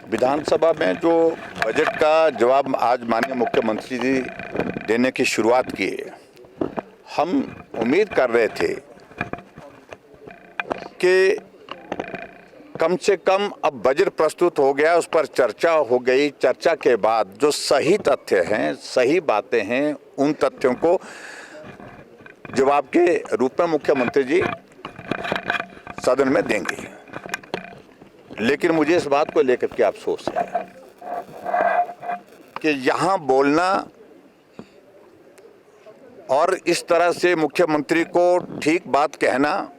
विधानसभा में जो बजट का जवाब आज माननीय मुख्यमंत्री जी देने की शुरुआत की है, हम उम्मीद कर रहे थे कि कम से कम अब बजट प्रस्तुत हो गया, उस पर चर्चा हो गई। चर्चा के बाद जो सही तथ्य हैं, सही बातें हैं, उन तथ्यों को जवाब के रूप में मुख्यमंत्री जी सदन में देंगे। लेकिन मुझे इस बात को लेकर के अफसोस है कि यहाँ बोलना और इस तरह से मुख्यमंत्री को ठीक बात कहना,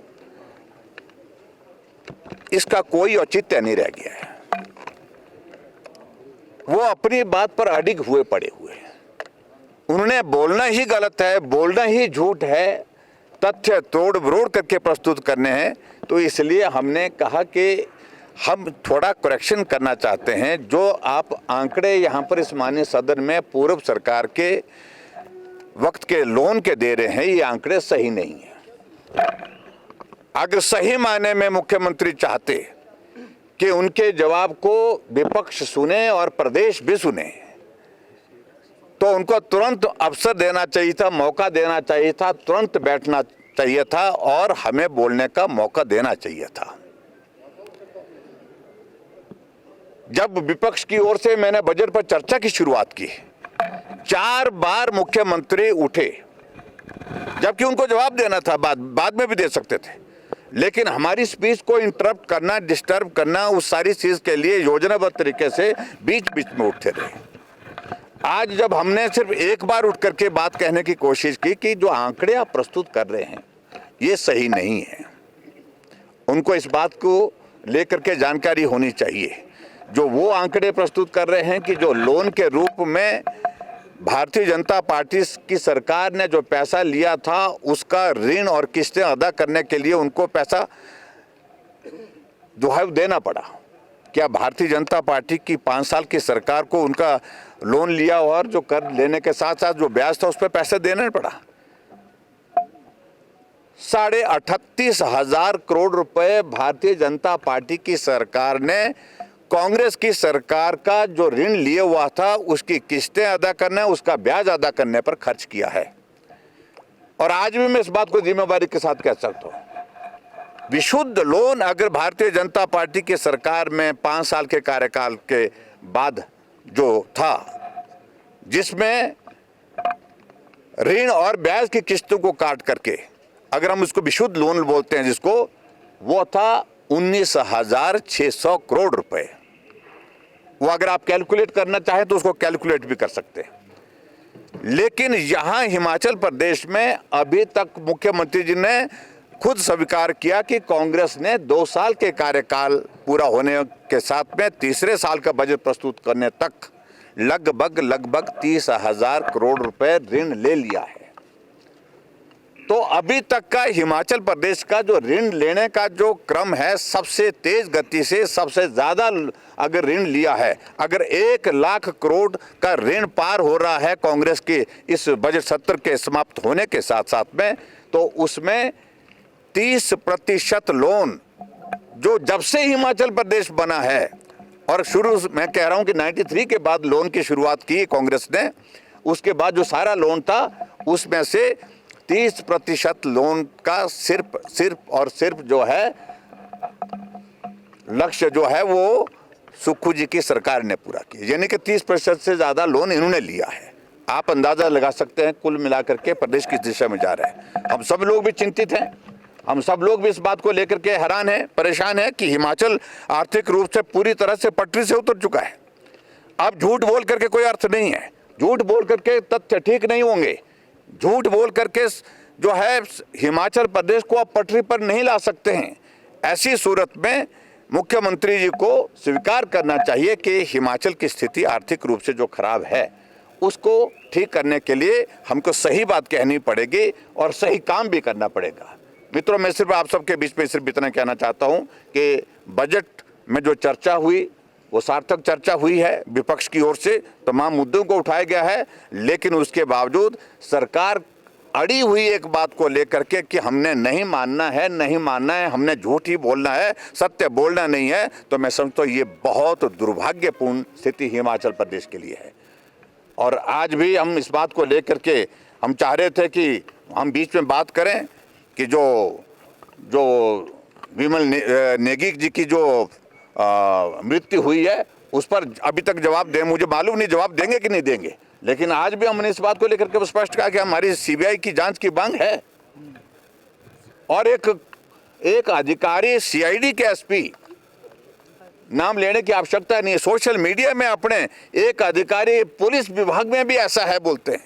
इसका कोई औचित्य नहीं रह गया है। वो अपनी बात पर अडिग हुए पड़े हुए हैं। उन्होंने बोलना ही गलत है, बोलना ही झूठ है, तथ्य तोड़ मरोड़ करके प्रस्तुत करने हैं। तो इसलिए हमने कहा कि हम थोड़ा करेक्शन करना चाहते हैं। जो आप आंकड़े यहाँ पर इस माननीय सदन में पूर्व सरकार के वक्त के लोन के दे रहे हैं, ये आंकड़े सही नहीं हैं। अगर सही मायने में मुख्यमंत्री चाहते कि उनके जवाब को विपक्ष सुने और प्रदेश भी सुने, तो उनको तुरंत अवसर देना चाहिए था, मौका देना चाहिए था, तुरंत बैठना चाहिए था और हमें बोलने का मौका देना चाहिए था। जब विपक्ष की ओर से मैंने बजट पर चर्चा की शुरुआत की, 4 बार मुख्यमंत्री उठे, जबकि उनको जवाब देना था, बाद में भी दे सकते थे। लेकिन हमारी स्पीच को इंटरप्ट करना, डिस्टर्ब करना, उस सारी चीज के लिए योजनाबद्ध तरीके से बीच बीच में उठते रहे। आज जब हमने सिर्फ एक बार उठ करके बात कहने की कोशिश की कि जो आंकड़े आप प्रस्तुत कर रहे हैं ये सही नहीं है, उनको इस बात को लेकर के जानकारी होनी चाहिए। जो वो आंकड़े प्रस्तुत कर रहे हैं कि जो लोन के रूप में भारतीय जनता पार्टी की सरकार ने जो पैसा लिया था, उसका ऋण और किस्तें अदा करने के लिए उनको पैसा जो है देना पड़ा। क्या भारतीय जनता पार्टी की 5 साल की सरकार को उनका लोन लिया और जो कर लेने के साथ साथ जो ब्याज था उस पर पैसा देना पड़ा? 38,500 करोड़ रुपए भारतीय जनता पार्टी की सरकार ने कांग्रेस की सरकार का जो ऋण लिए हुआ था उसकी किस्तें अदा करने, उसका ब्याज अदा करने पर खर्च किया है। और आज भी मैं इस बात को जिम्मेदारी के साथ कह सकता हूं, विशुद्ध लोन अगर भारतीय जनता पार्टी की सरकार में 5 साल के कार्यकाल के बाद जो था, जिसमें ऋण और ब्याज की किस्तों को काट करके अगर हम उसको विशुद्ध लोन बोलते हैं जिसको, वो था 19,600 करोड़ रुपए। वो अगर आप कैलकुलेट करना चाहें तो उसको कैलकुलेट भी कर सकते हैं। लेकिन यहां हिमाचल प्रदेश में अभी तक मुख्यमंत्री जी ने खुद स्वीकार किया कि कांग्रेस ने 2 साल के कार्यकाल पूरा होने के साथ में तीसरे साल का बजट प्रस्तुत करने तक लगभग 30,000 करोड़ रुपए ऋण ले लिया है। तो अभी तक का हिमाचल प्रदेश का जो ऋण लेने का जो क्रम है, सबसे तेज गति से सबसे ज्यादा अगर ऋण लिया है, अगर 1 लाख करोड़ का ऋण पार हो रहा है कांग्रेस के इस बजट सत्र के समाप्त होने के साथ साथ में, तो उसमें 30% लोन जो जब से हिमाचल प्रदेश बना है, और शुरू मैं कह रहा हूं कि 93 के बाद लोन की शुरुआत की कांग्रेस ने, उसके बाद जो सारा लोन था उसमें से 30% लोन का सिर्फ जो है लक्ष्य जो है वो सुक्खू जी की सरकार ने पूरा किया। यानी कि 30% से ज्यादा लोन इन्होंने लिया है। आप अंदाजा लगा सकते हैं कुल मिलाकर के प्रदेश किस दिशा में जा रहा है। हम सब लोग भी चिंतित हैं, हम सब लोग भी इस बात को लेकर के हैरान हैं, परेशान हैं कि हिमाचल आर्थिक रूप से पूरी तरह से पटरी से उतर चुका है। अब झूठ बोल करके कोई अर्थ नहीं है, झूठ बोल करके तथ्य ठीक नहीं होंगे, झूठ बोल करके जो है हिमाचल प्रदेश को आप पटरी पर नहीं ला सकते हैं। ऐसी सूरत में मुख्यमंत्री जी को स्वीकार करना चाहिए कि हिमाचल की स्थिति आर्थिक रूप से जो खराब है उसको ठीक करने के लिए हमको सही बात कहनी पड़ेगी और सही काम भी करना पड़ेगा। मित्रों, मैं सिर्फ आप सबके बीच में सिर्फ इतना कहना चाहता हूं कि बजट में जो चर्चा हुई वो सार्थक चर्चा हुई है। विपक्ष की ओर से तमाम मुद्दों को उठाया गया है, लेकिन उसके बावजूद सरकार अड़ी हुई एक बात को लेकर के कि हमने नहीं मानना है, नहीं मानना है, हमने झूठ ही बोलना है, सत्य बोलना नहीं है, तो मैं समझता हूँ ये बहुत दुर्भाग्यपूर्ण स्थिति हिमाचल प्रदेश के लिए है। और आज भी हम इस बात को लेकर के हम चाह रहे थे कि हम बीच में बात करें कि जो विमल नेगी जी की जो मृत्यु हुई है उस पर अभी तक जवाब दें, मुझे मालूम नहीं जवाब देंगे कि नहीं देंगे, लेकिन आज भी हमने इस बात को लेकर के स्पष्ट कहा कि हमारी सीबीआई की जांच की मांग है। और एक अधिकारी सीआईडी के एसपी, नाम लेने की आवश्यकता नहीं है, सोशल मीडिया में अपने एक अधिकारी पुलिस विभाग में भी ऐसा है बोलते हैं।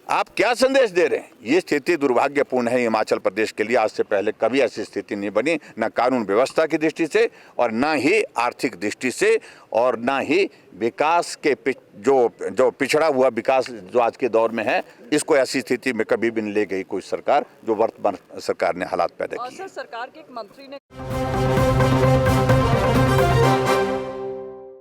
आप क्या संदेश दे रहे हैं? ये स्थिति दुर्भाग्यपूर्ण है हिमाचल प्रदेश के लिए। आज से पहले कभी ऐसी स्थिति नहीं बनी, न कानून व्यवस्था की दृष्टि से और न ही आर्थिक दृष्टि से और न ही विकास के जो पिछड़ा हुआ विकास जो आज के दौर में है, इसको ऐसी स्थिति में कभी भी नहीं ले गई कोई सरकार, जो वर्तमान सरकार ने हालात पैदा किए। सर, सरकार के एक मंत्री ने